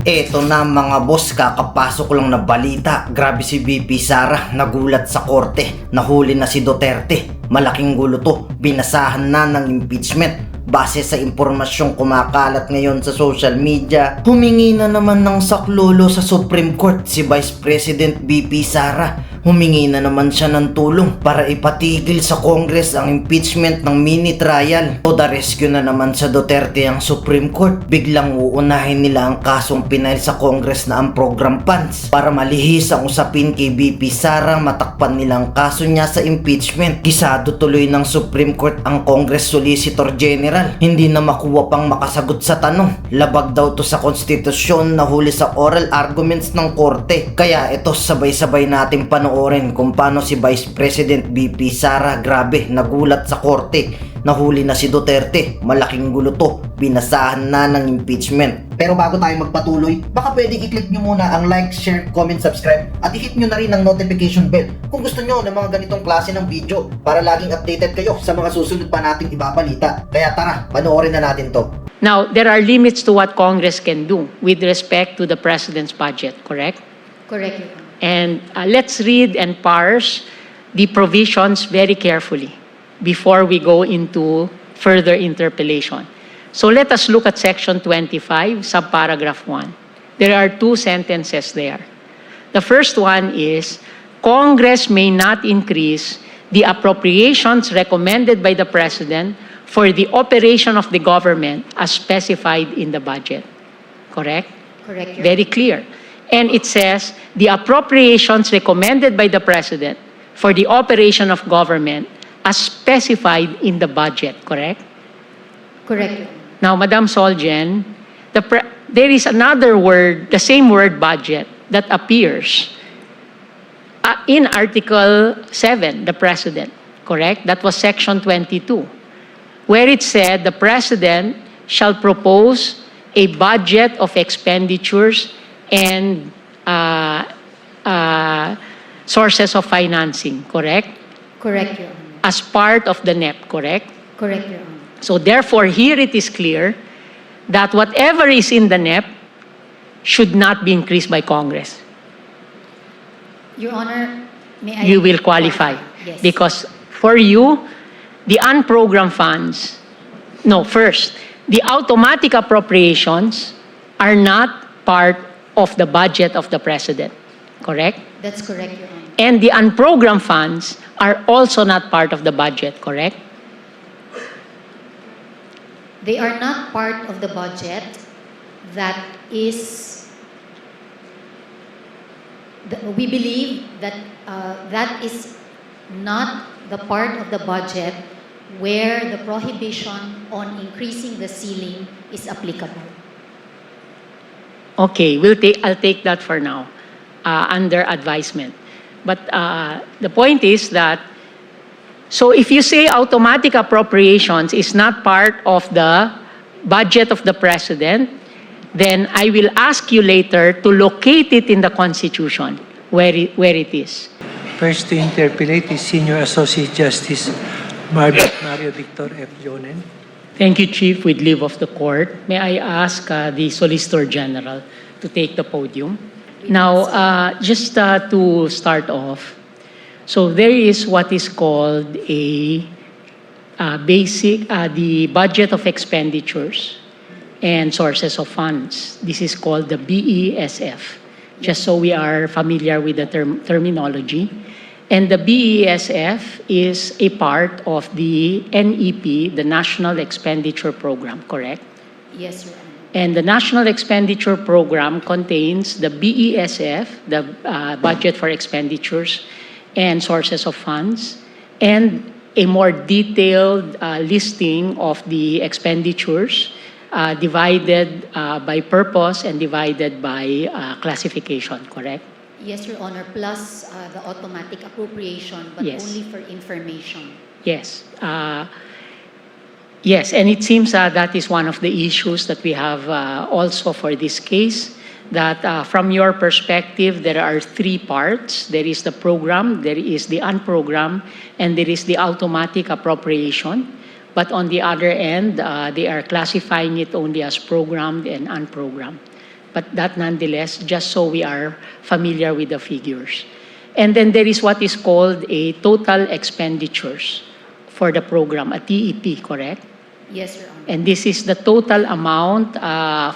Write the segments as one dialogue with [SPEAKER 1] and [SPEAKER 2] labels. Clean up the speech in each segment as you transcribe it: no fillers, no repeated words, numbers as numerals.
[SPEAKER 1] Eto na mga boss, kakapasok lang na balita. Grabe si VP Sara, nagulat sa korte. Nahuli na si Duterte. Malaking gulo to, binasahan na ng impeachment. Base sa impormasyong kumakalat ngayon sa social media, humingi na naman ng saklolo sa Supreme Court si Vice President VP Sara. Humingi na naman siya ng tulong para ipatigil sa Congress ang impeachment ng mini trial. To the rescue na naman sa Duterte ang Supreme Court. Biglang uunahin nila ang kasong pinail sa Congress na ang program funds para malihis ang usapin kay VP Sara, matakpan nilang kaso niya sa impeachment. Gisado tuloy ng Supreme Court ang Congress Solicitor General. Hindi na makuha pang makasagot sa tanong. Labag daw to sa konstitusyon, nahuli sa oral arguments ng korte. Kaya ito, sabay-sabay nating panoorin kung paano si Vice President VP Sara, grabe, nagulat sa korte. Nahuli na si Duterte, malaking gulo to, binasahan na ng impeachment. Pero bago tayo magpatuloy, baka pwedeng i-click nyo muna ang like, share, comment, subscribe at i-hit nyo na rin ang notification bell kung gusto nyo ng mga ganitong klase ng video para laging updated kayo sa mga susunod pa nating ibabalita. Kaya tara, panoorin na natin to.
[SPEAKER 2] Now, there are limits to what Congress can do with respect to the President's budget, correct?
[SPEAKER 3] Correct.
[SPEAKER 2] And let's read and parse the provisions very carefully before we go into further interpellation. So let us look at Section 25, subparagraph 1. There are two sentences there. The first one is, Congress may not increase the appropriations recommended by the President for the operation of the government as specified in the budget. Correct?
[SPEAKER 3] Correct.
[SPEAKER 2] Very clear. And it says, the appropriations recommended by the President for the operation of government as specified in the budget, correct?
[SPEAKER 3] Correct.
[SPEAKER 2] Now, Madam Solgen, there is another word, the same word budget, that appears in Article 7, the President, correct? That was Section 22, where it said the President shall propose a budget of expenditures and sources of financing, correct?
[SPEAKER 3] Correct, Your Honor.
[SPEAKER 2] As part of the NEP, correct?
[SPEAKER 3] Correct, Your Honor.
[SPEAKER 2] So therefore, here it is clear that whatever is in the NEP should not be increased by Congress.
[SPEAKER 3] Your Honor, may I...
[SPEAKER 2] You will qualify.
[SPEAKER 3] Yes.
[SPEAKER 2] Because for you, the unprogrammed funds, no, first, the automatic appropriations are not part of the budget of the President, correct?
[SPEAKER 3] That's correct, Your Honor.
[SPEAKER 2] And the unprogrammed funds are also not part of the budget, correct?
[SPEAKER 3] They are not part of the budget. That is... we believe that that is not the part of the budget where the prohibition on increasing the ceiling is applicable.
[SPEAKER 2] Okay, I'll take that for now, under advisement. But the point is that, so if you say automatic appropriations is not part of the budget of the President, then I will ask you later to locate it in the Constitution, where it is.
[SPEAKER 4] First to interpellate is Senior Associate Justice Mario Victor F. Jonen.
[SPEAKER 2] Thank you, Chief. With leave of the court, may I ask the Solicitor General to take the podium? Now, just to start off, so there is what is called a the budget of expenditures and sources of funds. This is called the BESF, just so we are familiar with the terminology. And the BESF is a part of the NEP, the National Expenditure Program, correct?
[SPEAKER 3] Yes, Your Honor.
[SPEAKER 2] And the National Expenditure Program contains the BESF, the Budget for Expenditures and Sources of Funds, and a more detailed listing of the expenditures divided by purpose and divided by classification, correct?
[SPEAKER 3] Yes, Your Honor, plus the automatic appropriation, but
[SPEAKER 2] Yes.
[SPEAKER 3] only for information.
[SPEAKER 2] Yes. Yes, and it seems that is one of the issues that we have also for this case, that from your perspective, there are three parts. There is the program, there is the unprogrammed, and there is the automatic appropriation. But on the other end, they are classifying it only as programmed and unprogrammed. but that nonetheless, just so we are familiar with the figures. And then there is what is called a total expenditures for the program, a TEP, correct?
[SPEAKER 3] Yes, Your Honor.
[SPEAKER 2] And this is the total amount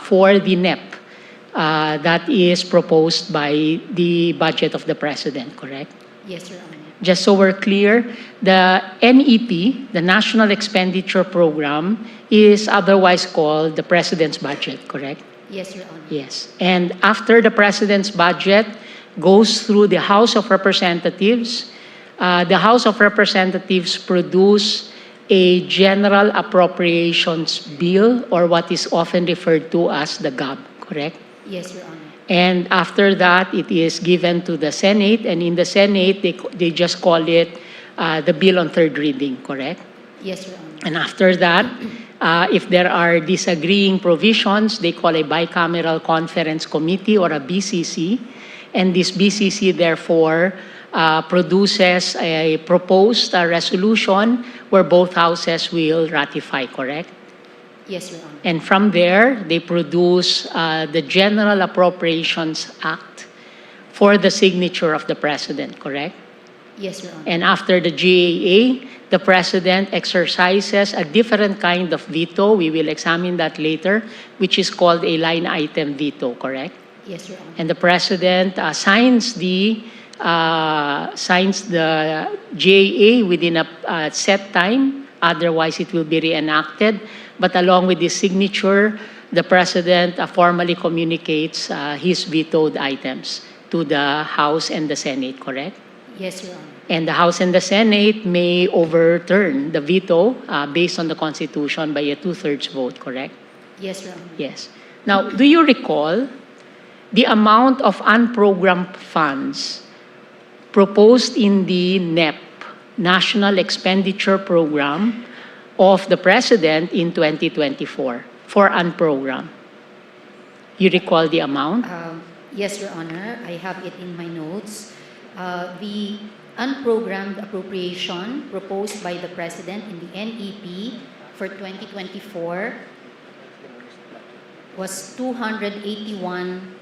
[SPEAKER 2] for the NEP that is proposed by the budget of the President, correct?
[SPEAKER 3] Yes, Your Honor.
[SPEAKER 2] Just so we're clear, the NEP, the National Expenditure Program, is otherwise called the President's budget, correct?
[SPEAKER 3] Yes, Your Honor.
[SPEAKER 2] Yes. And after the President's budget goes through the House of Representatives, the House of Representatives produce a General Appropriations Bill, or what is often referred to as the GAB, correct?
[SPEAKER 3] Yes, Your Honor.
[SPEAKER 2] And after that, it is given to the Senate, and in the Senate, they just call it the bill on third reading, correct?
[SPEAKER 3] Yes, Your Honor.
[SPEAKER 2] And after that, if there are disagreeing provisions, they call a bicameral conference committee or a BCC, and this BCC therefore produces a proposed resolution where both houses will ratify, correct?
[SPEAKER 3] Yes, Your Honor.
[SPEAKER 2] And from there, they produce the General Appropriations Act for the signature of the President, correct?
[SPEAKER 3] Yes, Your Honor.
[SPEAKER 2] And after the GAA, the President exercises a different kind of veto. We will examine that later, which is called a line item veto, correct?
[SPEAKER 3] Yes, Your Honor.
[SPEAKER 2] And the President signs the GAA within a set time. Otherwise, it will be reenacted. But along with this signature, the President formally communicates his vetoed items to the House and the Senate, correct?
[SPEAKER 3] Yes, Your Honor.
[SPEAKER 2] And the House and the Senate may overturn the veto based on the Constitution by a 2/3 vote, correct?
[SPEAKER 3] Yes, Your Honor.
[SPEAKER 2] Yes. Now, do you recall the amount of unprogrammed funds proposed in the NEP, National Expenditure Program, of the President in 2024 for unprogrammed? You recall the amount?
[SPEAKER 3] Yes, Your Honor. I have it in my notes. The unprogrammed appropriation proposed by the President in the NEP for 2024 was 281.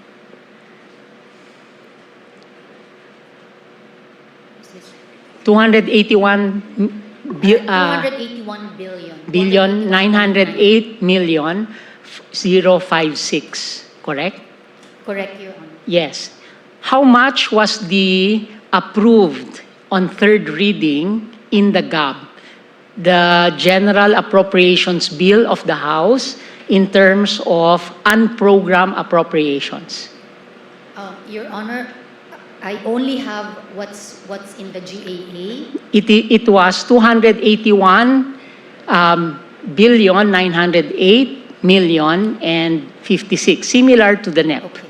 [SPEAKER 3] Is this
[SPEAKER 2] 281
[SPEAKER 3] 281 billion.
[SPEAKER 2] billion 908 million 056, correct?
[SPEAKER 3] Correct, Your Honor.
[SPEAKER 2] Yes. How much was the approved on third reading in the GAB, the General Appropriations Bill of the House, in terms of unprogrammed appropriations?
[SPEAKER 3] Your Honor, I only have what's in the GAA.
[SPEAKER 2] It was 281 billion 908 million and 56, similar to the NEP.
[SPEAKER 3] Okay.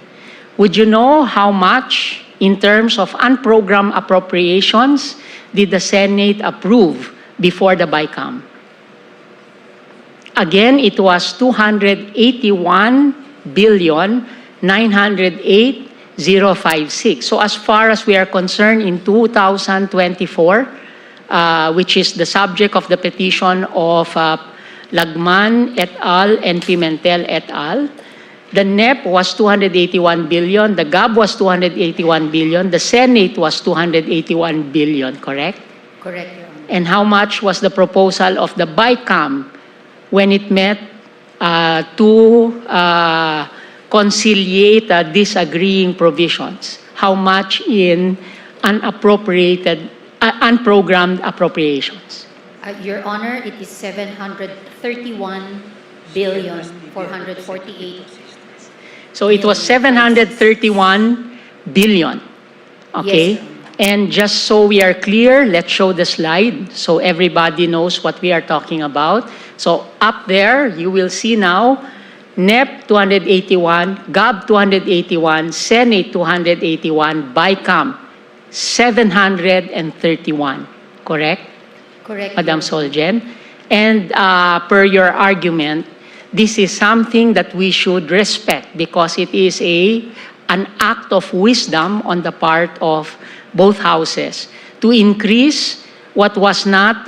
[SPEAKER 2] Would you know how much, in terms of unprogrammed appropriations, did the Senate approve before the BICAM? Again, it was 281 billion 908 056. So as far as we are concerned, in 2024, which is the subject of the petition of Lagman et al. And Pimentel et al., the NEP was 281 billion, the GAB was 281 billion, the Senate was 281 billion, correct?
[SPEAKER 3] Correct, Your Honor.
[SPEAKER 2] And how much was the proposal of the BICAM when it met to conciliate disagreeing provisions? How much in unprogrammed appropriations?
[SPEAKER 3] Your Honor, it is 731 billion 448.
[SPEAKER 2] So it was 731 billion. Okay?
[SPEAKER 3] Yes, Your Honor.
[SPEAKER 2] And just so we are clear, let's show the slide so everybody knows what we are talking about. So up there, you will see now, NEP 281, GAB 281, Senate 281, BICAM 731. Correct?
[SPEAKER 3] Correct.
[SPEAKER 2] Madam
[SPEAKER 3] Your Honor.
[SPEAKER 2] Solgen? And per your argument, this is something that we should respect because it is an act of wisdom on the part of both houses to increase what was not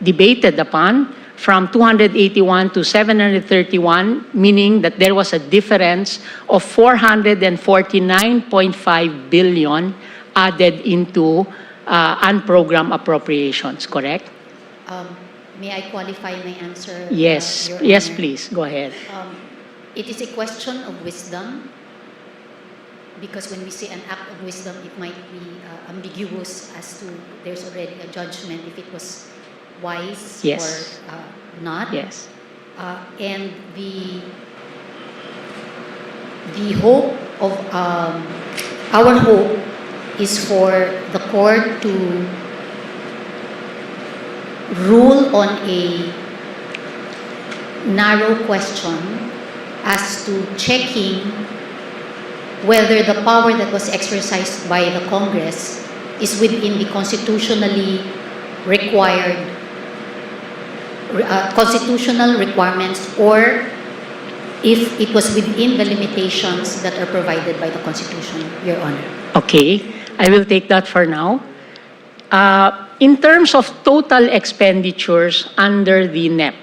[SPEAKER 2] debated upon, from 281 to 731, meaning that there was a difference of 449.5 billion added into unprogrammed appropriations, correct?
[SPEAKER 3] May I qualify my answer?
[SPEAKER 2] Yes,
[SPEAKER 3] Your
[SPEAKER 2] yes,
[SPEAKER 3] Honor?
[SPEAKER 2] please, go ahead.
[SPEAKER 3] It is a question of wisdom, because when we say an act of wisdom, it might be ambiguous as to there's already a judgment if it was wise
[SPEAKER 2] Yes.
[SPEAKER 3] or not.
[SPEAKER 2] Yes.
[SPEAKER 3] And the hope of our hope is for the court to rule on a narrow question as to checking whether the power that was exercised by the Congress is within the constitutionally required constitutional requirements, or if it was within the limitations that are provided by the Constitution, Your Honor.
[SPEAKER 2] Okay, I will take that for now. In terms of total expenditures under the NEP,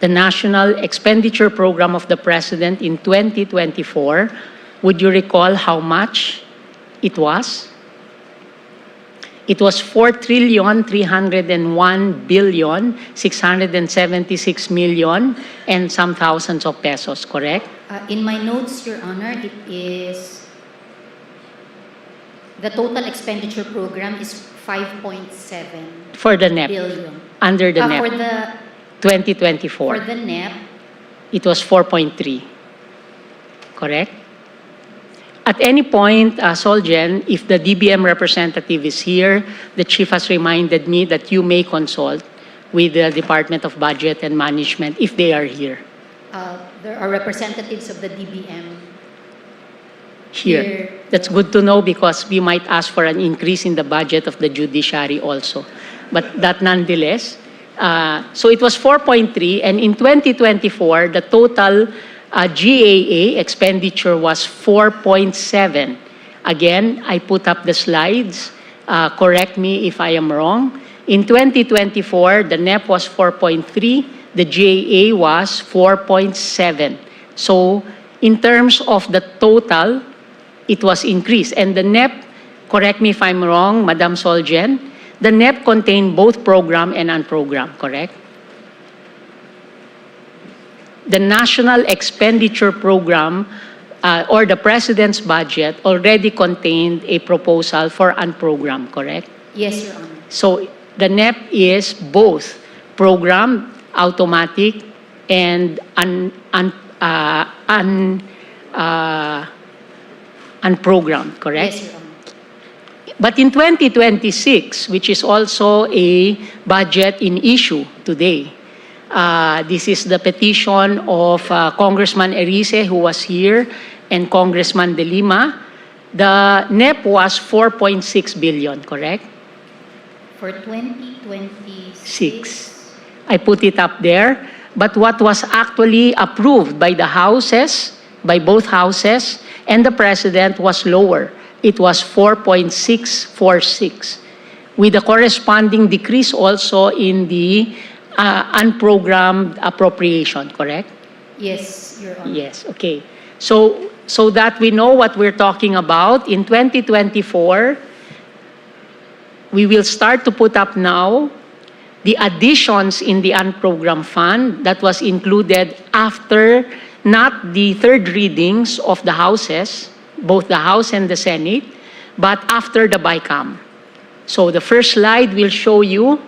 [SPEAKER 2] the National Expenditure Program of the President in 2024, would you recall how much it was? It was 4,301,676,000,000 and some thousands of pesos, correct?
[SPEAKER 3] In my notes, Your Honor, it is the total expenditure program is 5.7
[SPEAKER 2] For the NEP,
[SPEAKER 3] billion.
[SPEAKER 2] under the
[SPEAKER 3] For
[SPEAKER 2] NEP,
[SPEAKER 3] the
[SPEAKER 2] 2024.
[SPEAKER 3] for the NEP,
[SPEAKER 2] It was 4.3, correct? At any point, Solgen, if the DBM representative is here, the chief has reminded me that you may consult with the Department of Budget and Management if they are here.
[SPEAKER 3] there are representatives of the DBM
[SPEAKER 2] Here. That's good to know because we might ask for an increase in the budget of the judiciary also. But that nonetheless, so it was 4.3, and in 2024, the total GAA expenditure was 4.7. Again, I put up the slides. Correct me if I am wrong. In 2024, the NEP was 4.3, the GAA was 4.7. So in terms of the total, it was increased. And the NEP, correct me if I'm wrong, Madam Solgen, the NEP contained both program and unprogram, correct? The National Expenditure Program or the President's budget already contained a proposal for unprogram, correct?
[SPEAKER 3] Yes, Your Honor.
[SPEAKER 2] So the NEP is both program, automatic, and unprogrammed, correct?
[SPEAKER 3] Yes, Your Honor.
[SPEAKER 2] But in 2026, which is also a budget in issue today, this is the petition of Congressman Erice, who was here, and Congressman De Lima. The NEP was 4.6 billion, correct?
[SPEAKER 3] For 2026,
[SPEAKER 2] Six. I put it up there. But what was actually approved by the houses, by both houses, and the President was lower. It was 4.646, with a corresponding decrease also in the unprogrammed appropriation, correct?
[SPEAKER 3] yes, Your Honor.
[SPEAKER 2] Yes, okay. So that we know what we're talking about, in 2024, we will start to put up now the additions in the unprogrammed fund that was included after not the third readings of the houses, both the House and the Senate, but after the BICAM. So the first slide will show you,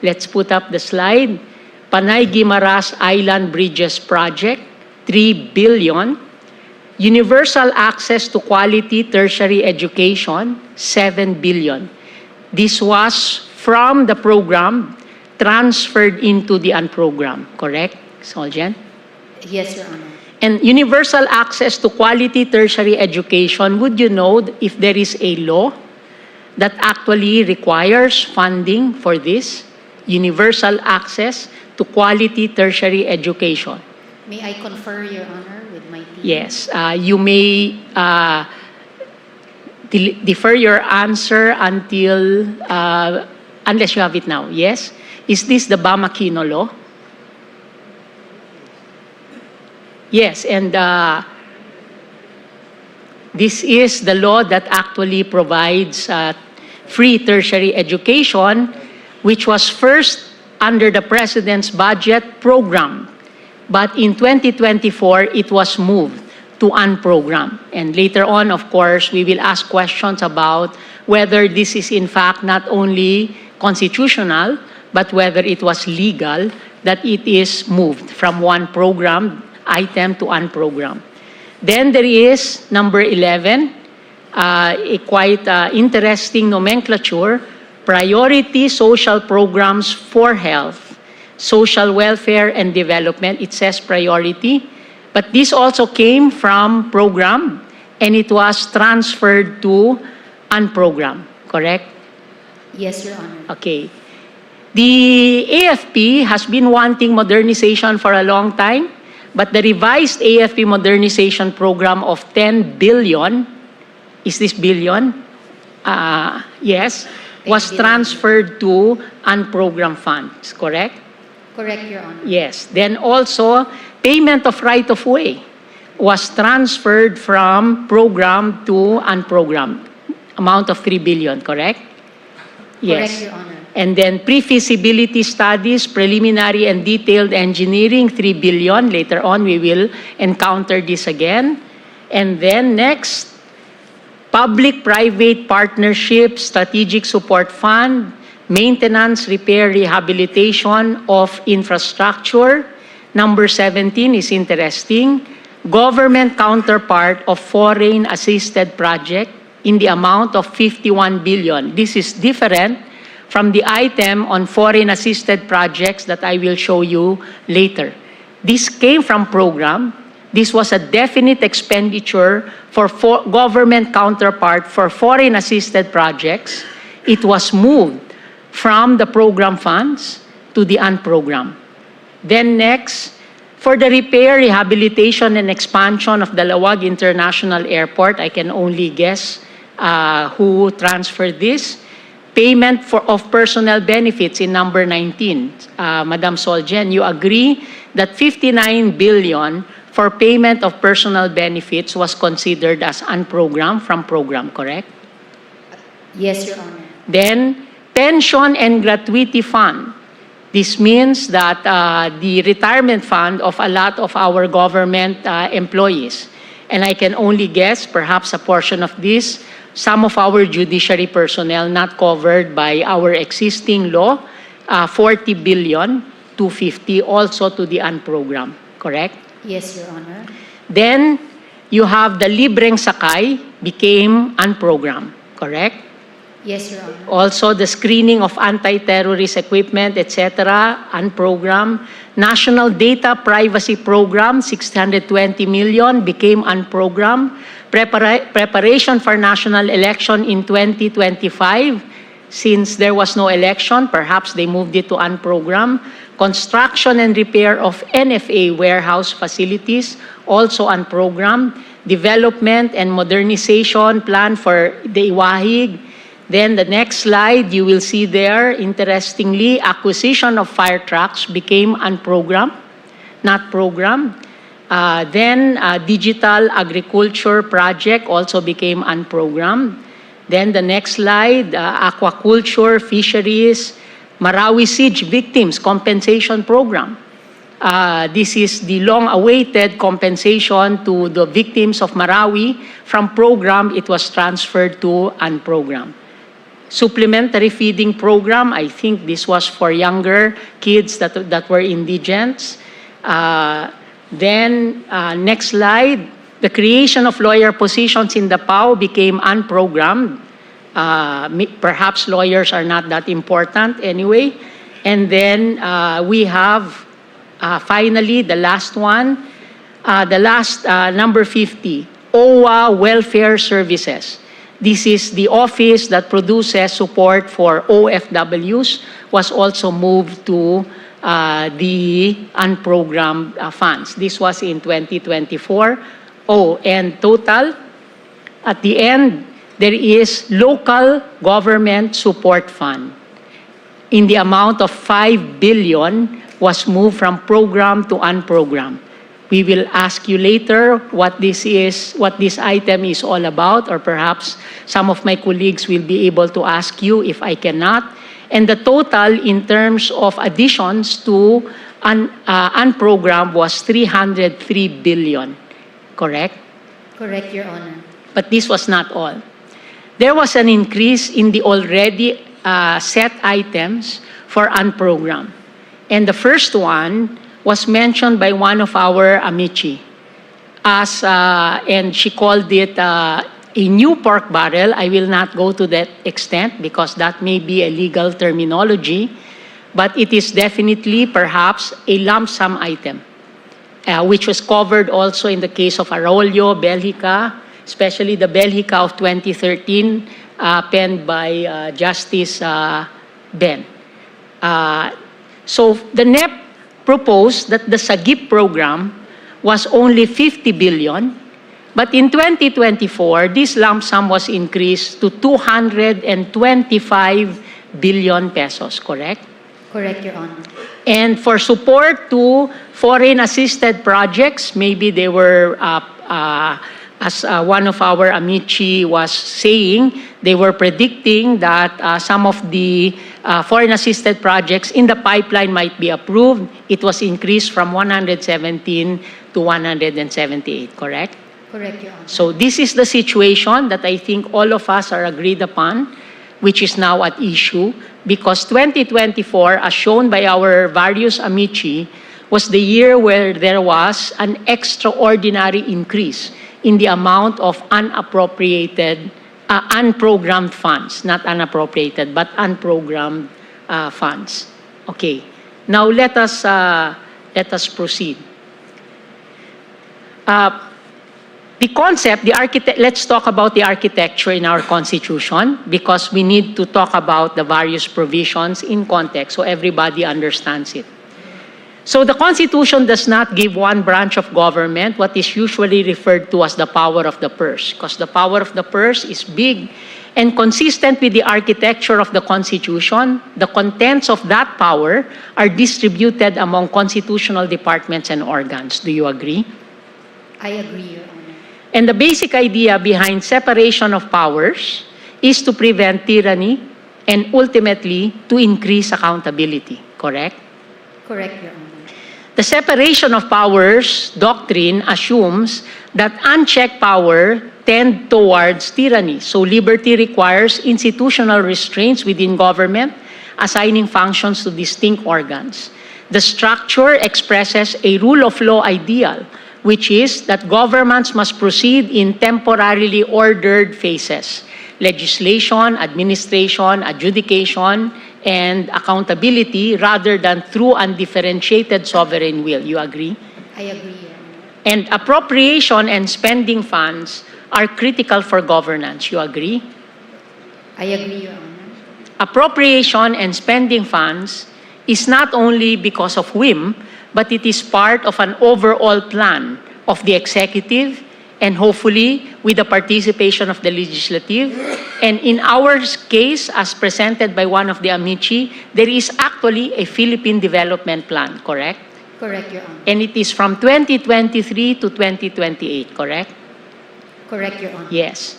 [SPEAKER 2] let's put up the slide, Panay Guimaras Island Bridges Project, 3 billion. Universal access to quality tertiary education, 7 billion. This was from the program transferred into the unprogrammed, correct, Solgen?
[SPEAKER 3] Yes, Your Honor.
[SPEAKER 2] And universal access to quality tertiary education, would you know if there is a law that actually requires funding for this? Universal access to quality tertiary education.
[SPEAKER 3] May I confer, Your Honor, with my team?
[SPEAKER 2] Yes, you may defer your answer until, unless you have it now. Yes? Is this the Bamakino law? Yes, and this is the law that actually provides free tertiary education, which was first under the President's budget program. But in 2024, it was moved to unprogrammed. And later on, of course, we will ask questions about whether this is in fact not only constitutional, but whether it was legal that it is moved from one program item to unprogrammed. Then there is number 11, a quite interesting nomenclature, priority social programs for health, social welfare and development. It says priority, but this also came from program and it was transferred to unprogrammed, correct?
[SPEAKER 3] Yes, Your Honor.
[SPEAKER 2] Okay. The AFP has been wanting modernization for a long time, but the revised AFP modernization program of 10 billion, is this billion? Yes, was
[SPEAKER 3] 10 billion.
[SPEAKER 2] transferred to unprogrammed funds, correct?
[SPEAKER 3] Correct, Your Honor.
[SPEAKER 2] Yes. Then also, payment of right-of-way was transferred from program to unprogrammed, amount of 3 billion, correct? Yes.
[SPEAKER 3] Correct, Your Honor.
[SPEAKER 2] And then pre-feasibility studies, preliminary and detailed engineering, 3 billion. Later on, we will encounter this again. And then next, public-private partnership, strategic support fund, maintenance, repair, rehabilitation of infrastructure. Number 17 is interesting. Government counterpart of foreign assisted project in the amount of 51 billion. This is different from the item on foreign assisted projects that I will show you later. This came from program. This was a definite expenditure for government counterpart for foreign assisted projects. It was moved from the program funds to the unprogrammed. Then next, for the repair, rehabilitation, and expansion of the Lawag International Airport, I can only guess who transferred this. Payment of personnel benefits in number 19. Madam Solgen, you agree that 59 billion for payment of personal benefits was considered as unprogrammed from program, correct?
[SPEAKER 3] Yes, Your Honor.
[SPEAKER 2] Then, pension and gratuity fund. This means that the retirement fund of a lot of our government employees, and I can only guess perhaps a portion of this, some of our judiciary personnel not covered by our existing law, 40 billion, 250 also to the unprogrammed, correct?
[SPEAKER 3] Yes, Your Honor.
[SPEAKER 2] Then you have the libreng sakay became unprogrammed, correct?
[SPEAKER 3] Yes, Your Honor.
[SPEAKER 2] Also the screening of anti-terrorist equipment, etc., unprogrammed. National Data Privacy Program, 620 million, became unprogrammed. Preparation for national election in 2025, since there was no election, perhaps they moved it to unprogrammed. Construction and repair of NFA warehouse facilities, also unprogrammed. Development and modernization plan for the Iwahig. Then the next slide, you will see there, interestingly, acquisition of fire trucks became unprogrammed, not programmed. Then digital agriculture project also became unprogrammed. Then the next slide, aquaculture, fisheries, Marawi siege victims compensation program. This is the long-awaited compensation to the victims of Marawi. From program, it was transferred to unprogrammed. Supplementary feeding program, I think this was for younger kids that were indigents. Then, next slide, the creation of lawyer positions in the PAO became unprogrammed. Perhaps lawyers are not that important anyway. And then we have, finally, the last one, number 50, OWA Welfare Services. This is the office that produces support for OFWs, was also moved to the unprogrammed funds. This was in 2024. Oh, and total, at the end, there is local government support fund. In the amount of 5 billion was moved from program to unprogrammed. We will ask you later what this item is all about, or perhaps some of my colleagues will be able to ask you if I cannot. And the total in terms of additions to unprogrammed was 303 billion, correct?
[SPEAKER 3] Correct, Your Honor.
[SPEAKER 2] But this was not all. There was an increase in the already set items for unprogrammed. And the first one was mentioned by one of our amici and she called it a new pork barrel. I will not go to that extent because that may be a legal terminology, but it is definitely perhaps a lump sum item, which was covered also in the case of Arroyo, Belgica, especially the Belgica of 2013, penned by Justice Ben. So the NEP proposed that the SAGIP program was only 50 billion, but in 2024, this lump sum was increased to 225 billion pesos, correct?
[SPEAKER 3] Correct, Your Honor.
[SPEAKER 2] And for support to foreign assisted projects, maybe they were, as one of our amici was saying, they were predicting that some of the foreign assisted projects in the pipeline might be approved. It was increased from 117 to 178, correct?
[SPEAKER 3] Correct, Your Honor.
[SPEAKER 2] So this is the situation that I think all of us are agreed upon, which is now at issue, because 2024, as shown by our various amici, was the year where there was an extraordinary increase in the amount of unprogrammed funds, not unappropriated, but unprogrammed funds. Okay, now let us proceed. The concept, let's talk about the architecture in our Constitution, because we need to talk about the various provisions in context so everybody understands it. So the Constitution does not give one branch of government what is usually referred to as the power of the purse, because the power of the purse is big, and consistent with the architecture of the Constitution, the contents of that power are distributed among constitutional departments and organs. Do you agree?
[SPEAKER 3] I agree, Your Honor.
[SPEAKER 2] And the basic idea behind separation of powers is to prevent tyranny and ultimately to increase accountability, correct?
[SPEAKER 3] Correct, Your Honor.
[SPEAKER 2] The separation of powers doctrine assumes that unchecked power tend towards tyranny. So liberty requires institutional restraints within government, assigning functions to distinct organs. The structure expresses a rule of law ideal, which is that governments must proceed in temporarily ordered phases: legislation, administration, adjudication, and accountability, rather than through undifferentiated sovereign will. You agree?
[SPEAKER 3] I agree, Your Honor.
[SPEAKER 2] And appropriation and spending funds are critical for governance. You agree?
[SPEAKER 3] I agree, Your Honor.
[SPEAKER 2] Appropriation and spending funds is not only because of whim, but it is part of an overall plan of the executive and hopefully with the participation of the legislative. And in our case, as presented by one of the amici, there is actually a Philippine Development Plan, correct?
[SPEAKER 3] Correct, Your Honor.
[SPEAKER 2] And it is from 2023 to 2028, correct?
[SPEAKER 3] Correct, Your Honor.
[SPEAKER 2] Yes.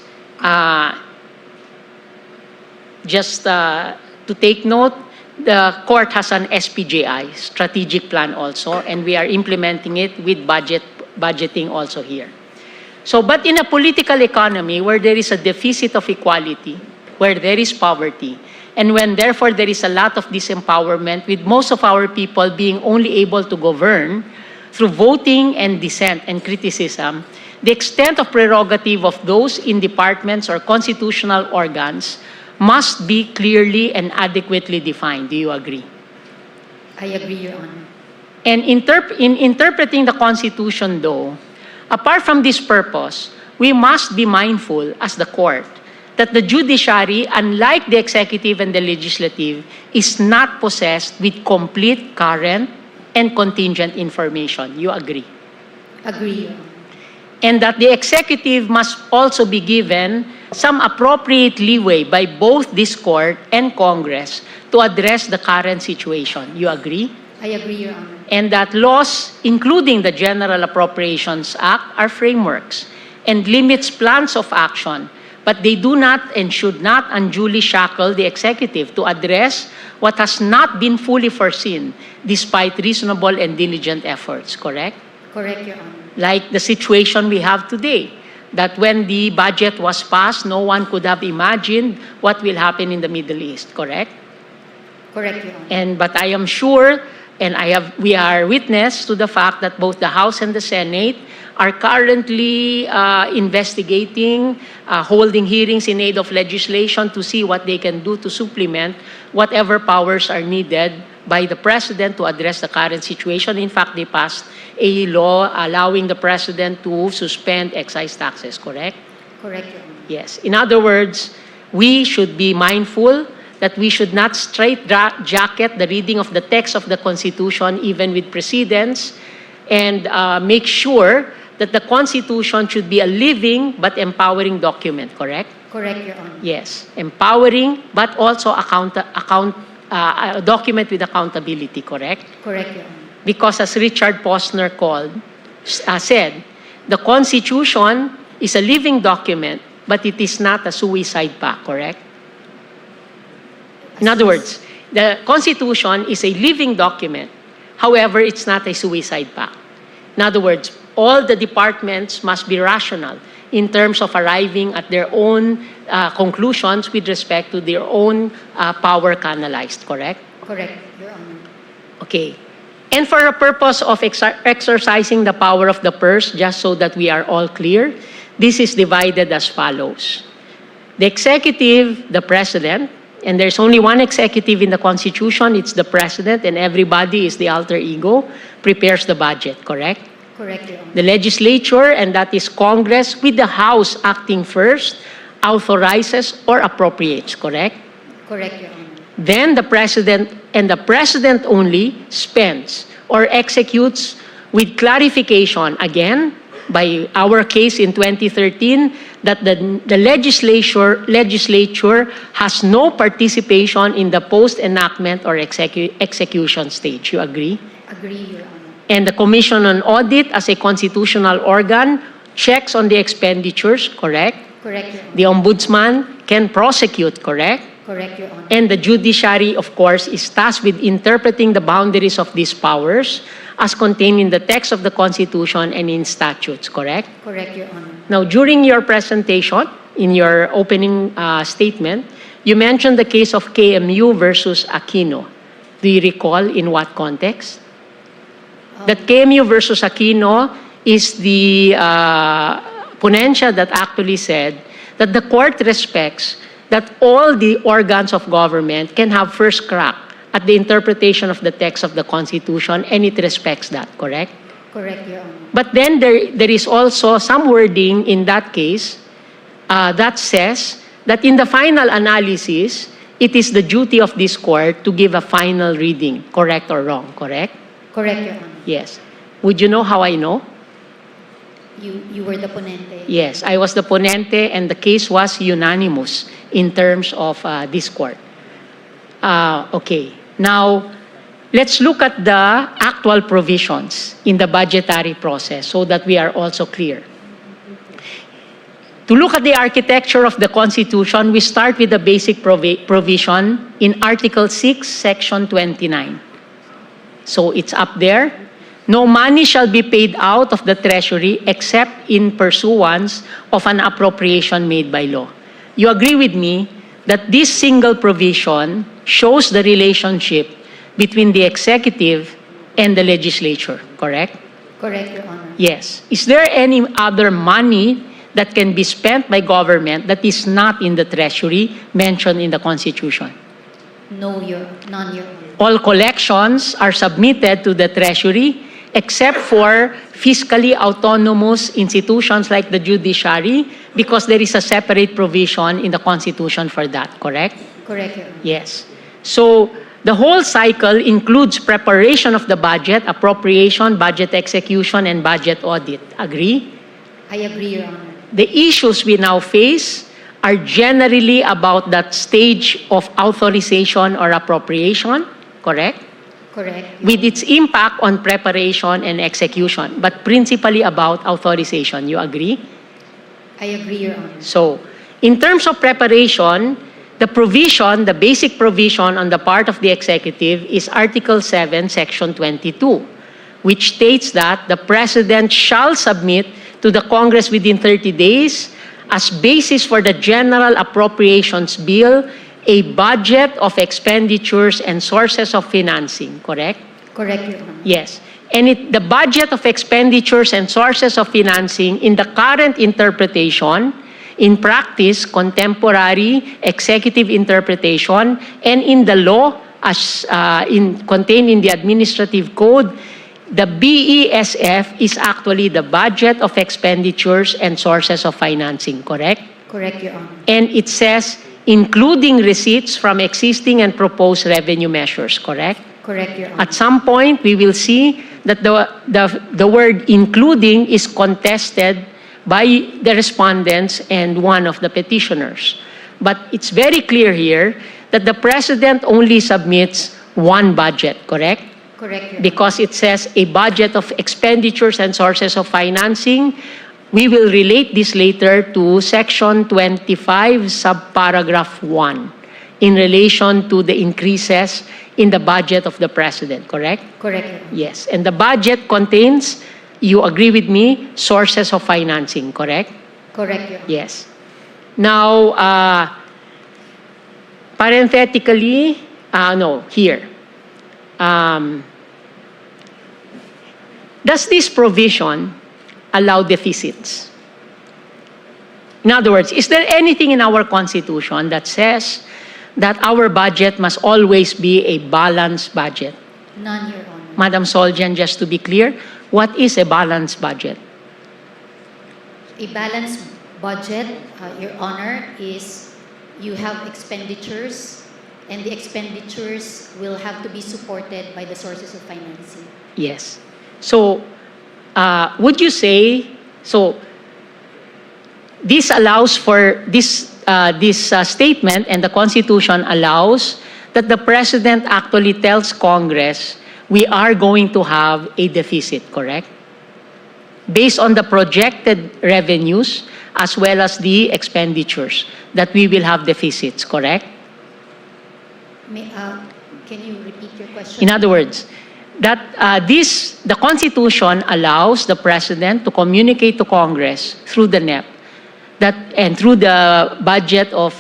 [SPEAKER 2] Just to take note, the court has an SPJI, strategic plan also, and we are implementing it with budgeting also here. So, but in a political economy where there is a deficit of equality, where there is poverty, and when therefore there is a lot of disempowerment, with most of our people being only able to govern through voting and dissent and criticism, the extent of prerogative of those in departments or constitutional organs must be clearly and adequately defined. Do you agree?
[SPEAKER 3] I agree, Your Honor.
[SPEAKER 2] And in interpreting the Constitution, though, apart from this purpose, we must be mindful as the court that the judiciary, unlike the executive and the legislative, is not possessed with complete, current, and contingent information. You agree?
[SPEAKER 3] Agree, Your Honor.
[SPEAKER 2] And that the executive must also be given some appropriate leeway by both this court and Congress to address the current situation. You agree?
[SPEAKER 3] I agree, Your Honor.
[SPEAKER 2] and that laws, including the General Appropriations Act, are frameworks and limits plans of action, but they do not and should not unduly shackle the executive to address what has not been fully foreseen despite reasonable and diligent efforts, correct?
[SPEAKER 3] Correct, Your Honor.
[SPEAKER 2] Like the situation we have today, that when the budget was passed, no one could have imagined what will happen in the Middle East, correct?
[SPEAKER 3] Correct, Your Honor.
[SPEAKER 2] But I am sure, and we are witness to the fact that both the House and the Senate are currently investigating, holding hearings in aid of legislation to see what they can do to supplement whatever powers are needed by the President to address the current situation. In fact, they passed a law allowing the President to suspend excise taxes, correct?
[SPEAKER 3] Correct, Your Honor.
[SPEAKER 2] Yes. In other words, we should be mindful that we should not straitjacket the reading of the text of the Constitution, even with precedents, and make sure that the Constitution should be a living but empowering document, correct?
[SPEAKER 3] Correct, Your Honor.
[SPEAKER 2] Yes. Empowering, but also a document with accountability, correct?
[SPEAKER 3] Correct, Your Honor.
[SPEAKER 2] Because as Richard Posner said, the Constitution is a living document, but it is not a suicide pact, correct? In other words, the Constitution is a living document. However, it's not a suicide pact. In other words, all the departments must be rational in terms of arriving at their own conclusions with respect to their own power canalized, correct?
[SPEAKER 3] Correct, Your Honor.
[SPEAKER 2] Okay. And for a purpose of exercising the power of the purse, just so that we are all clear, this is divided as follows. The executive, the president, and there's only one executive in the Constitution, it's the president, and everybody is the alter ego, prepares the budget, correct?
[SPEAKER 3] Correct, Your Honor.
[SPEAKER 2] The legislature, and that is Congress, with the House acting first, authorizes or appropriates, correct?
[SPEAKER 3] Correct, Your Honor.
[SPEAKER 2] Then the president, and the president only, spends or executes with clarification, again, by our case in 2013, that the legislature has no participation in the post-enactment or execution stage. You agree?
[SPEAKER 3] Agree, Your Honor.
[SPEAKER 2] And the Commission on Audit, as a constitutional organ, checks on the expenditures, correct?
[SPEAKER 3] Correct, Your Honor.
[SPEAKER 2] The Ombudsman can prosecute, correct?
[SPEAKER 3] Correct, Your Honor.
[SPEAKER 2] And the judiciary, of course, is tasked with interpreting the boundaries of these powers as contained in the text of the Constitution and in statutes, correct?
[SPEAKER 3] Correct, Your Honor.
[SPEAKER 2] Now, during your presentation, in your opening statement, you mentioned the case of KMU versus Aquino. Do you recall in what context? That KMU versus Aquino is the ponencia that actually said that the court respects that all the organs of government can have first crack at the interpretation of the text of the Constitution, and it respects that, correct?
[SPEAKER 3] Correct, Your Honor.
[SPEAKER 2] But then there is also some wording in that case that says that in the final analysis, it is the duty of this court to give a final reading, correct or wrong, correct?
[SPEAKER 3] Correct, Your Honor.
[SPEAKER 2] Yes. Would you know how I know?
[SPEAKER 3] You were the ponente.
[SPEAKER 2] Yes, I was the ponente, and the case was unanimous in terms of this court. Okay. Now, let's look at the actual provisions in the budgetary process so that we are also clear. To look at the architecture of the Constitution, we start with the basic provision in Article 6, Section 29. So it's up there. No money shall be paid out of the Treasury except in pursuance of an appropriation made by law. You agree with me that this single provision shows the relationship between the executive and the legislature, correct?
[SPEAKER 3] Correct, Your Honor.
[SPEAKER 2] Yes. Is there any other money that can be spent by government that is not in the Treasury mentioned in the Constitution?
[SPEAKER 3] No, none, Your Honor.
[SPEAKER 2] All collections are submitted to the Treasury except for fiscally autonomous institutions like the judiciary, because there is a separate provision in the Constitution for that, correct?
[SPEAKER 3] Correct, Your Honor.
[SPEAKER 2] Yes. So the whole cycle includes preparation of the budget, appropriation, budget execution, and budget audit. Agree?
[SPEAKER 3] I agree, Your Honor.
[SPEAKER 2] The issues we now face are generally about that stage of authorization or appropriation, correct?
[SPEAKER 3] Correct.
[SPEAKER 2] with its impact on preparation and execution, but principally about authorization. You agree?
[SPEAKER 3] I agree, Your Honor.
[SPEAKER 2] So, in terms of preparation, the provision, the basic provision on the part of the executive is Article 7, Section 22, which states that the President shall submit to the Congress within 30 days as basis for the General Appropriations Bill a budget of expenditures and sources of financing, correct?
[SPEAKER 3] Correct, Your Honor.
[SPEAKER 2] Yes. And the budget of expenditures and sources of financing in the current interpretation, in practice, contemporary executive interpretation, and in the law as contained in the administrative code, the BESF is actually the budget of expenditures and sources of financing, correct?
[SPEAKER 3] Correct, Your Honor.
[SPEAKER 2] And it says including receipts from existing and proposed revenue measures, correct?
[SPEAKER 3] Correct, Your Honor.
[SPEAKER 2] At some point, we will see that the word including is contested by the respondents and one of the petitioners. But it's very clear here that the President only submits one budget, correct?
[SPEAKER 3] Correct, Your Honor.
[SPEAKER 2] Because it says a budget of expenditures and sources of financing. We will relate this later to Section 25, subparagraph 1, in relation to the increases in the budget of the President, correct?
[SPEAKER 3] Correct, Your Honor.
[SPEAKER 2] Yes. And the budget contains, you agree with me, sources of financing, correct?
[SPEAKER 3] Correct, Your Honor.
[SPEAKER 2] Yes. Now, parenthetically, here. Does this provision allow deficits? In other words, is there anything in our Constitution that says that our budget must always be a balanced budget?
[SPEAKER 3] None, Your Honor.
[SPEAKER 2] Madam Soljan, just to be clear, what is a balanced budget?
[SPEAKER 3] A balanced budget, Your Honor, is you have expenditures, and the expenditures will have to be supported by the sources of financing.
[SPEAKER 2] Yes. So, would you say, so this allows for this statement, and the Constitution allows that the President actually tells Congress, we are going to have a deficit, correct? Based on the projected revenues as well as the expenditures, that we will have deficits, correct?
[SPEAKER 3] Can you repeat your question?
[SPEAKER 2] In other words, that the Constitution allows the President to communicate to Congress through the NEP and through the budget of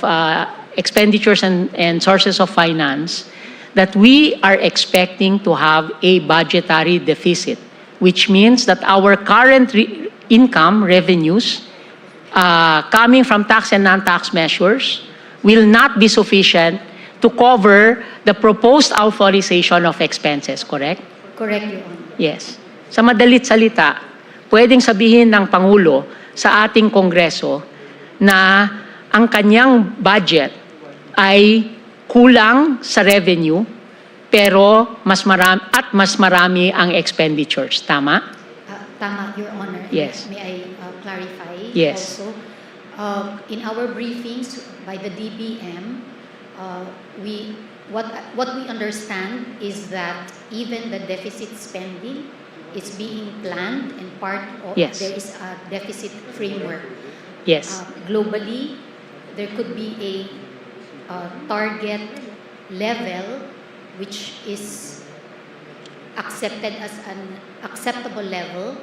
[SPEAKER 2] expenditures and sources of finance that we are expecting to have a budgetary deficit, which means that our current income revenues coming from tax and non-tax measures will not be sufficient to cover the proposed authorization of expenses, correct?
[SPEAKER 3] Correct, Your Honor.
[SPEAKER 2] Yes. Sa madalit salita, pwedeng sabihin ng Pangulo sa ating Kongreso na ang kanyang budget ay kulang sa revenue pero mas marami ang expenditures. Tama?
[SPEAKER 3] Tama, Your Honor.
[SPEAKER 2] Yes.
[SPEAKER 3] May I clarify
[SPEAKER 2] Yes.
[SPEAKER 3] also? In our briefings by the DBM, what we understand is that even the deficit spending is being planned, and part of
[SPEAKER 2] Yes.
[SPEAKER 3] there is a deficit framework.
[SPEAKER 2] Yes.
[SPEAKER 3] Globally, there could be a target level which is accepted as an acceptable level,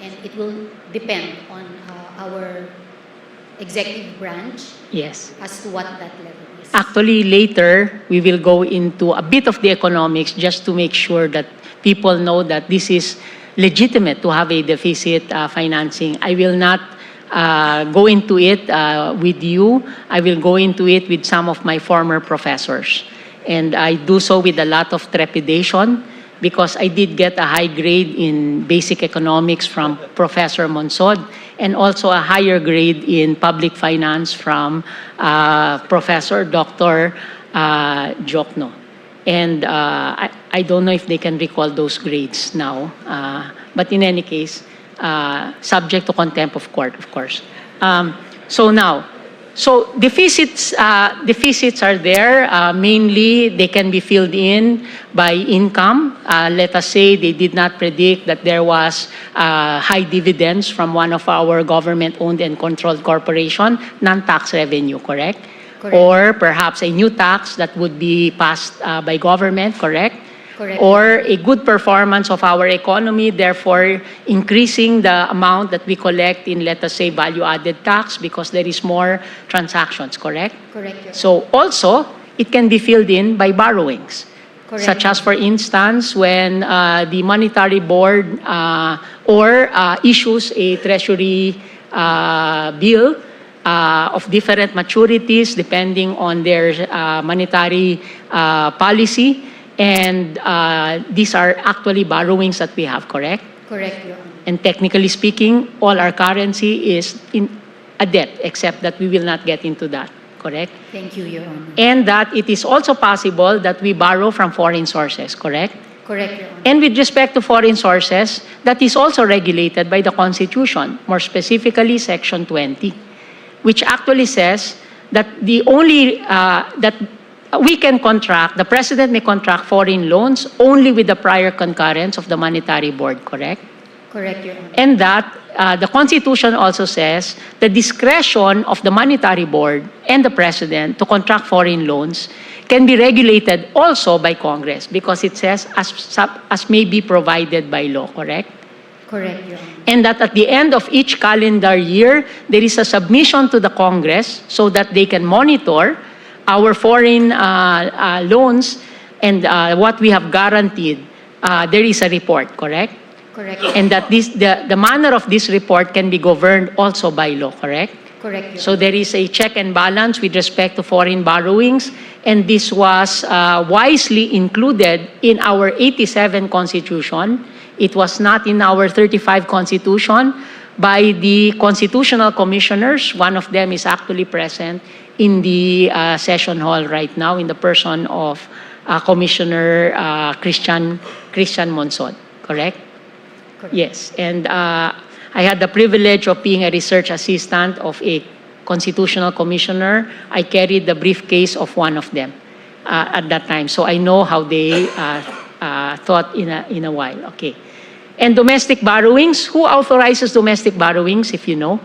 [SPEAKER 3] and it will depend on our executive branch
[SPEAKER 2] Yes.
[SPEAKER 3] as to what that level is.
[SPEAKER 2] Actually, later, we will go into a bit of the economics just to make sure that people know that this is legitimate to have a deficit financing. I will not go into it with you. I will go into it with some of my former professors. And I do so with a lot of trepidation because I did get a high grade in basic economics from Professor Monsod and also a higher grade in public finance from Professor Dr. Jokno. And I don't know if they can recall those grades now. But in any case, subject to contempt of court, of course. So now, So deficits are there. Mainly, they can be filled in by income. Let us say they did not predict that there was high dividends from one of our government-owned and controlled corporation, non-tax revenue, correct?
[SPEAKER 3] Correct.
[SPEAKER 2] Or perhaps a new tax that would be passed by government, correct?
[SPEAKER 3] Correct.
[SPEAKER 2] Or a good performance of our economy, therefore increasing the amount that we collect in, let us say, value-added tax because there is more transactions, correct?
[SPEAKER 3] Correct, Your
[SPEAKER 2] So also, it can be filled in by borrowings.
[SPEAKER 3] Correct.
[SPEAKER 2] Such as, for instance, when the Monetary Board issues a treasury bill of different maturities depending on their monetary policy. And these are actually borrowings that we have, correct?
[SPEAKER 3] Correct, Your Honor.
[SPEAKER 2] And technically speaking, all our currency is in a debt, except that we will not get into that, correct?
[SPEAKER 3] Thank you, Your Honor.
[SPEAKER 2] And that it is also possible that we borrow from foreign sources, correct?
[SPEAKER 3] Correct, Your Honor.
[SPEAKER 2] And with respect to foreign sources, that is also regulated by the Constitution, more specifically Section 20, which actually says that the President may contract foreign loans only with the prior concurrence of the Monetary Board, correct?
[SPEAKER 3] Correct, Your Honor.
[SPEAKER 2] And that the Constitution also says the discretion of the Monetary Board and the President to contract foreign loans can be regulated also by Congress because it says as may be provided by law, correct?
[SPEAKER 3] Correct, Your Honor.
[SPEAKER 2] And that at the end of each calendar year, there is a submission to the Congress so that they can monitor our foreign loans and what we have guaranteed. There is a report, correct?
[SPEAKER 3] Correct.
[SPEAKER 2] And that the manner of this report can be governed also by law, correct?
[SPEAKER 3] Correct, Your
[SPEAKER 2] So there is a check and balance with respect to foreign borrowings, and this was wisely included in our 87 Constitution. It was not in our 35 Constitution by the constitutional commissioners. One of them is actually present in the session hall right now in the person of Commissioner Christian Monsod, correct?
[SPEAKER 3] Correct.
[SPEAKER 2] Yes, and I had the privilege of being a research assistant of a constitutional commissioner. I carried the briefcase of one of them at that time, so I know how they thought in a while. Okay, and domestic borrowings. Who authorizes domestic borrowings? If you know,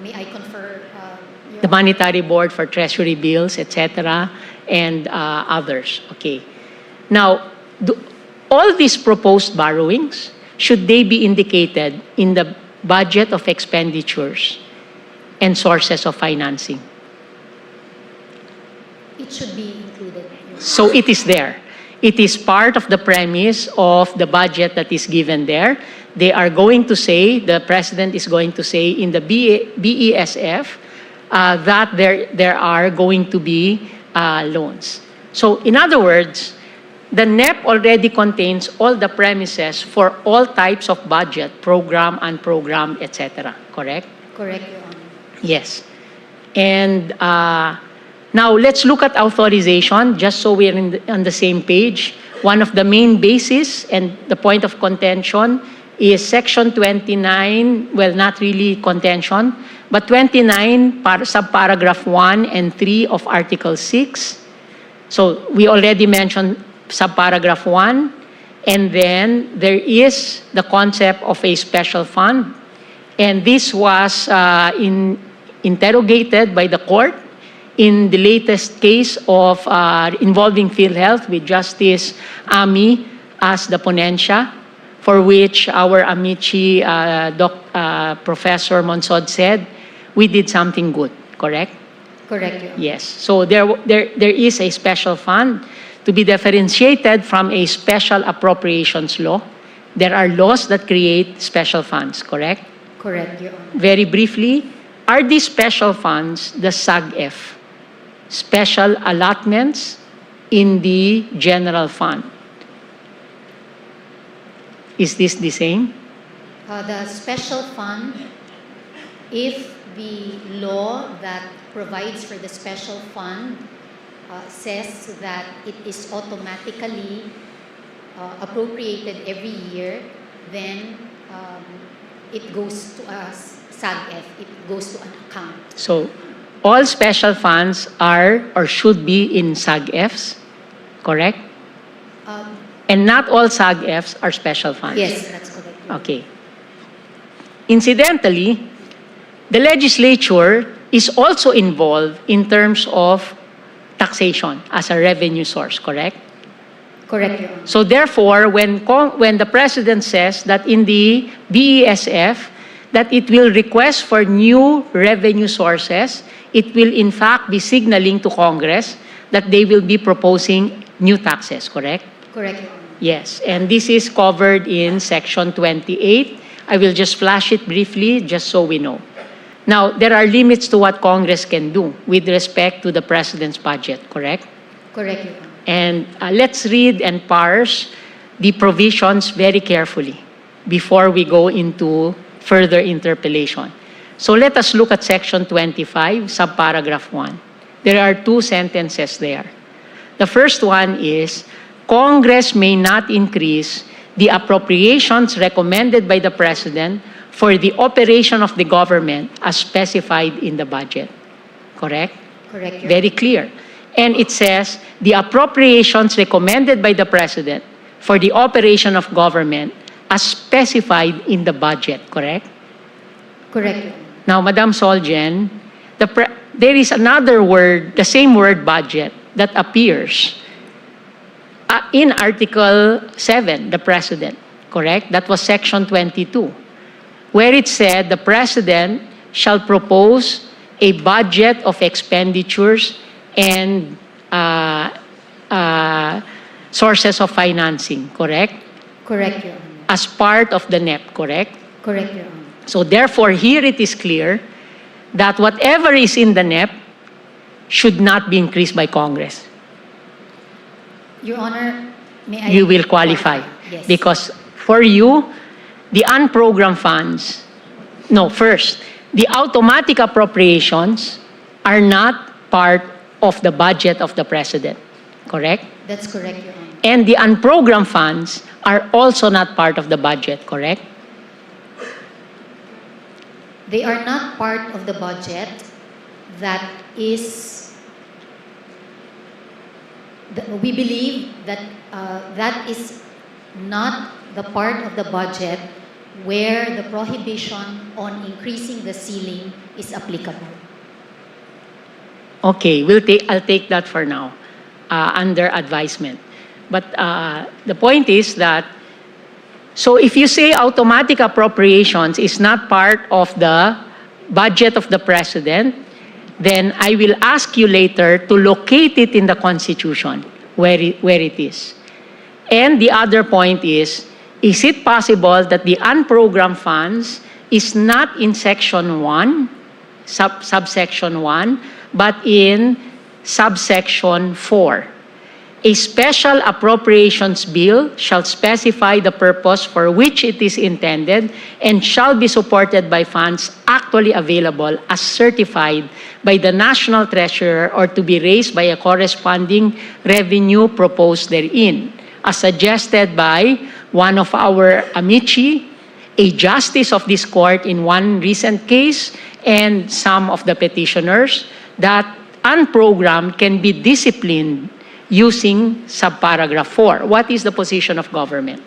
[SPEAKER 3] May I confer, Your
[SPEAKER 2] the Monetary Board for Treasury bills, etc., and others. Okay, now. All these proposed borrowings, should they be indicated in the budget of expenditures and sources of financing?
[SPEAKER 3] It should be included. Your
[SPEAKER 2] So it is there. It is part of the premise of the budget that is given there. They are going to say, the President is going to say in the BESF that there are going to be loans. So in other words, the NEP already contains all the premises for all types of budget, program, unprogrammed, etc. Correct?
[SPEAKER 3] Correct, Your Honor.
[SPEAKER 2] Yes. And now let's look at authorization, just so we're on the same page. One of the main bases and the point of contention is Section 29, well, not really contention, but 29, subparagraph 1 and 3 of Article 6. So we already mentioned subparagraph 1, and then there is the concept of a special fund, and this was interrogated by the court in the latest case of involving PhilHealth with Justice Ami as the ponensya, for which our amici Professor Monsod said we did something good, correct?
[SPEAKER 3] Correct, Your Honor.
[SPEAKER 2] Yes. So there is a special fund to be differentiated from a special appropriations law. There are laws that create special funds, correct?
[SPEAKER 3] Correct, Your Honor.
[SPEAKER 2] Very briefly, are these special funds the SAGF, special allotments in the general fund? Is this the same?
[SPEAKER 3] The special fund, if the law that provides for the special fund says that it is automatically appropriated every year, then it goes to a SAG-F if it goes to an account.
[SPEAKER 2] So, all special funds are or should be in SAG-Fs, correct? And not all SAG-Fs are special funds.
[SPEAKER 3] Yes, that's correct.
[SPEAKER 2] Okay. Incidentally, the legislature is also involved in terms of taxation as a revenue source, correct?
[SPEAKER 3] Correct, Your Honor.
[SPEAKER 2] So therefore, when the President says that in the BESF, that it will request for new revenue sources, it will in fact be signaling to Congress that they will be proposing new taxes, correct?
[SPEAKER 3] Correct, Your Honor.
[SPEAKER 2] Yes, and this is covered in Section 28. I will just flash it briefly, just so we know. Now, there are limits to what Congress can do with respect to the President's budget, correct?
[SPEAKER 3] Correct, Your Honor.
[SPEAKER 2] And let's read and parse the provisions very carefully before we go into further interpellation. So let us look at Section 25, subparagraph 1. There are two sentences there. The first one is, Congress may not increase the appropriations recommended by the President for the operation of the government as specified in the budget. Correct?
[SPEAKER 3] Correct, Your
[SPEAKER 2] Very clear. And it says, the appropriations recommended by the President for the operation of government as specified in the budget, correct?
[SPEAKER 3] Honor. Correct, Your Honor.
[SPEAKER 2] Now, Madam Solgen, there is another word, the same word budget, that appears in Article 7, the President, correct? That was Section 22, where it said the President shall propose a budget of expenditures and sources of financing, correct?
[SPEAKER 3] Correct, Your Honor.
[SPEAKER 2] As part of the NEP, correct?
[SPEAKER 3] Correct, Your Honor.
[SPEAKER 2] So therefore, here it is clear that whatever is in the NEP should not be increased by Congress.
[SPEAKER 3] Your Honor, may I...
[SPEAKER 2] You will qualify.
[SPEAKER 3] Yes.
[SPEAKER 2] Because for you, the unprogrammed funds, no, first, the automatic appropriations are not part of the budget of the President, correct?
[SPEAKER 3] That's correct, Your Honor.
[SPEAKER 2] And the unprogrammed funds are also not part of the budget, correct?
[SPEAKER 3] They are not part of the budget that is... We believe that that is not the part of the budget where the prohibition on increasing the ceiling is applicable.
[SPEAKER 2] Okay, I'll take that for now, under advisement. But the point is that, so if you say automatic appropriations is not part of the budget of the President, then I will ask you later to locate it in the Constitution where it is. And the other point is it possible that the unprogrammed funds is not in Section 1, subsection 1, but in subsection 4? A special appropriations bill shall specify the purpose for which it is intended and shall be supported by funds actually available as certified by the National Treasurer or to be raised by a corresponding revenue proposed therein, as suggested by one of our amici, a justice of this court in one recent case, and some of the petitioners, that unprogrammed can be disciplined using subparagraph 4. What is the position of government?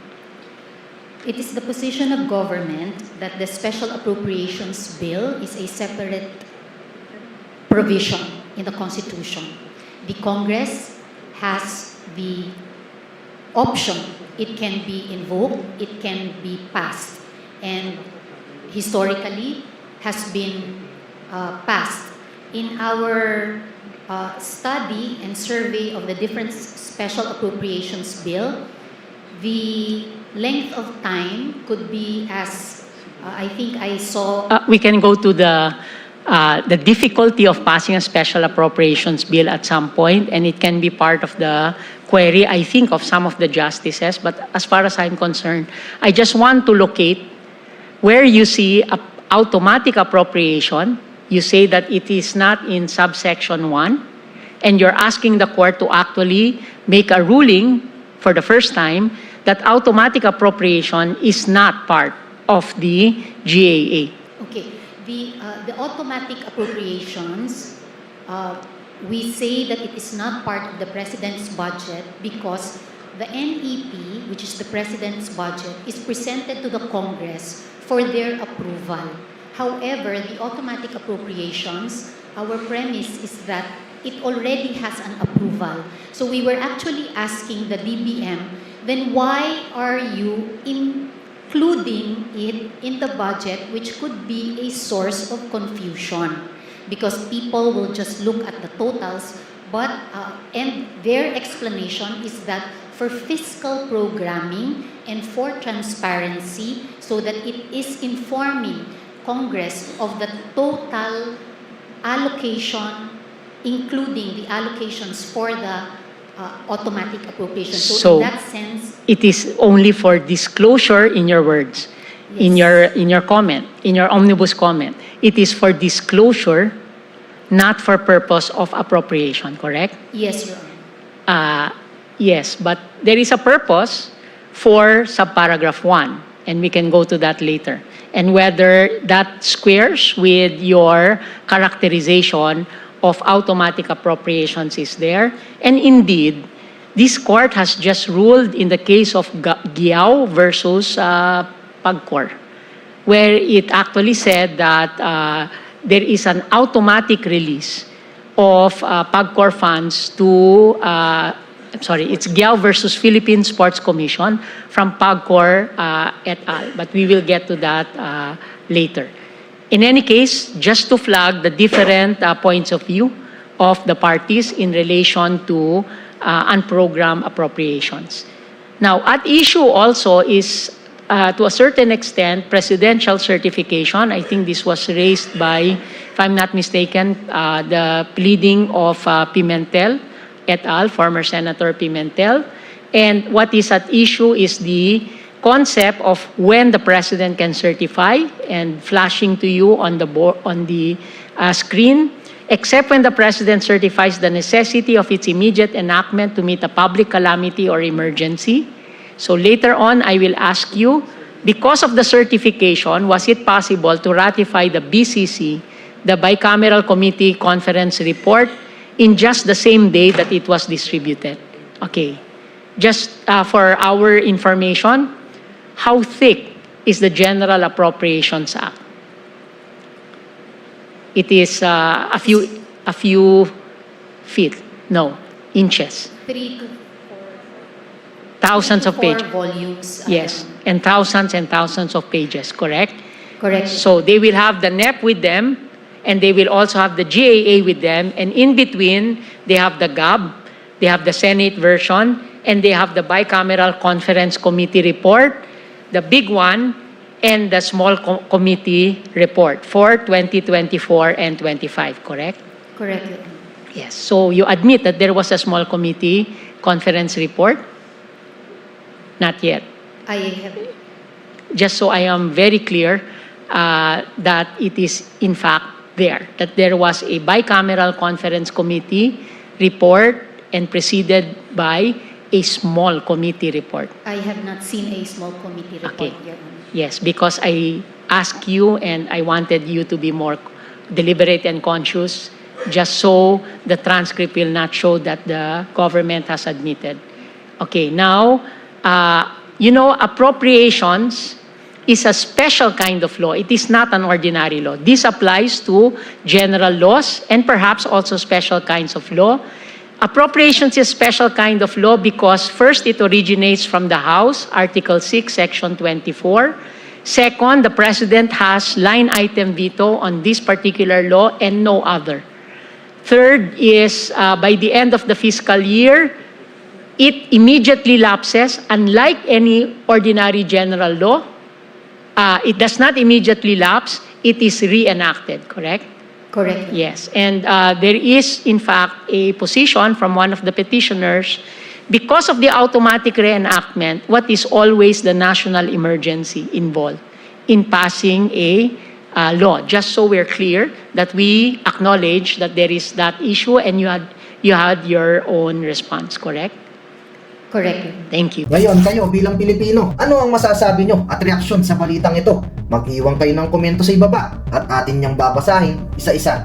[SPEAKER 3] It is the position of government that the Special Appropriations Bill is a separate provision in the Constitution. The Congress has the option. It can be invoked, it can be passed, and historically has been passed. In our study and survey of the different special appropriations bill, the length of time could be as, I think I saw...
[SPEAKER 2] We can go to the difficulty of passing a special appropriations bill at some point, and it can be part of the query, I think, of some of the justices. But as far as I'm concerned, I just want to locate where you see automatic appropriation. You say that it is not in subsection 1, and you're asking the court to actually make a ruling for the first time that automatic appropriation is not part of the GAA.
[SPEAKER 3] Okay. The automatic appropriations, we say that it is not part of the President's budget because the NEP, which is the President's budget, is presented to the Congress for their approval. However, the automatic appropriations, our premise is that it already has an approval. So we were actually asking the DBM, then why are you including it in the budget, which could be a source of confusion? Because people will just look at the totals, but and their explanation is that for fiscal programming and for transparency, so that it is informing Congress of the total allocation, including the allocations for the automatic appropriation. So in that sense,
[SPEAKER 2] it is only for disclosure in your words, in your comment, in your omnibus comment. It is for disclosure, not for purpose of appropriation, correct?
[SPEAKER 3] yes, Your Honor.
[SPEAKER 2] Yes, but there is a purpose for subparagraph 1, and we can go to that later. And whether that squares with your characterization of automatic appropriations is there. And indeed, this court has just ruled in the case of Giao versus Pagcor, where it actually said that there is an automatic release of Pagcor funds to it's Giao versus Philippine Sports Commission from Pagcor et al. But we will get to that later. In any case, just to flag the different points of view of the parties in relation to unprogrammed appropriations. Now, at issue also is, to a certain extent, presidential certification. I think this was raised by, if I'm not mistaken, the pleading of Pimentel et al., former Senator Pimentel. And what is at issue is the concept of when the president can certify, and flashing to you on the screen, except when the president certifies the necessity of its immediate enactment to meet a public calamity or emergency. So later on, I will ask you, because of the certification, was it possible to ratify the BCC, the Bicameral Committee Conference report, in just the same day that it was distributed? Okay. Just for our information, how thick is the General Appropriations Act? It is a few feet, no, inches.
[SPEAKER 3] 3 to 4.
[SPEAKER 2] Thousands of
[SPEAKER 3] 4
[SPEAKER 2] pages.
[SPEAKER 3] volumes.
[SPEAKER 2] Yes, and thousands of pages, correct?
[SPEAKER 3] Correct.
[SPEAKER 2] So they will have the NEP with them, and they will also have the GAA with them, and in between, they have the GAB, they have the Senate version, and they have the Bicameral Conference Committee report, the big one, and the small committee report for 2024 and 25, correct?
[SPEAKER 3] Correct.
[SPEAKER 2] Yes. So you admit that there was a small committee conference report? Not yet.
[SPEAKER 3] I have.
[SPEAKER 2] Just so I am very clear that it is in fact there, that there was a bicameral conference committee report and preceded by a small committee report.
[SPEAKER 3] I have not seen a small committee report,
[SPEAKER 2] Okay.
[SPEAKER 3] Your Honor.
[SPEAKER 2] Yes, because I asked you and I wanted you to be more deliberate and conscious, just so the transcript will not show that the government has admitted. Okay, now, appropriations is a special kind of law. It is not an ordinary law. This applies to general laws and perhaps also special kinds of law. Appropriations is a special kind of law because first, it originates from the House, Article 6, Section 24. Second, the President has line item veto on this particular law and no other. Third is, by the end of the fiscal year, it immediately lapses. Unlike any ordinary general law, it does not immediately lapse. It is reenacted, correct?
[SPEAKER 3] Correct.
[SPEAKER 2] Yes, and there is, in fact, a position from one of the petitioners, because of the automatic reenactment, what is always the national emergency involved in passing a law? Just so we're clear that we acknowledge that there is that issue and you had your own response, correct?
[SPEAKER 3] Correct.
[SPEAKER 2] Thank you.
[SPEAKER 1] Ngayon, kayo bilang Pilipino, ano ang masasabi nyo at reaksyon sa balitang ito? Mag-iwan kayo ng komento sa ibaba at atin niyang babasahin isa-isa.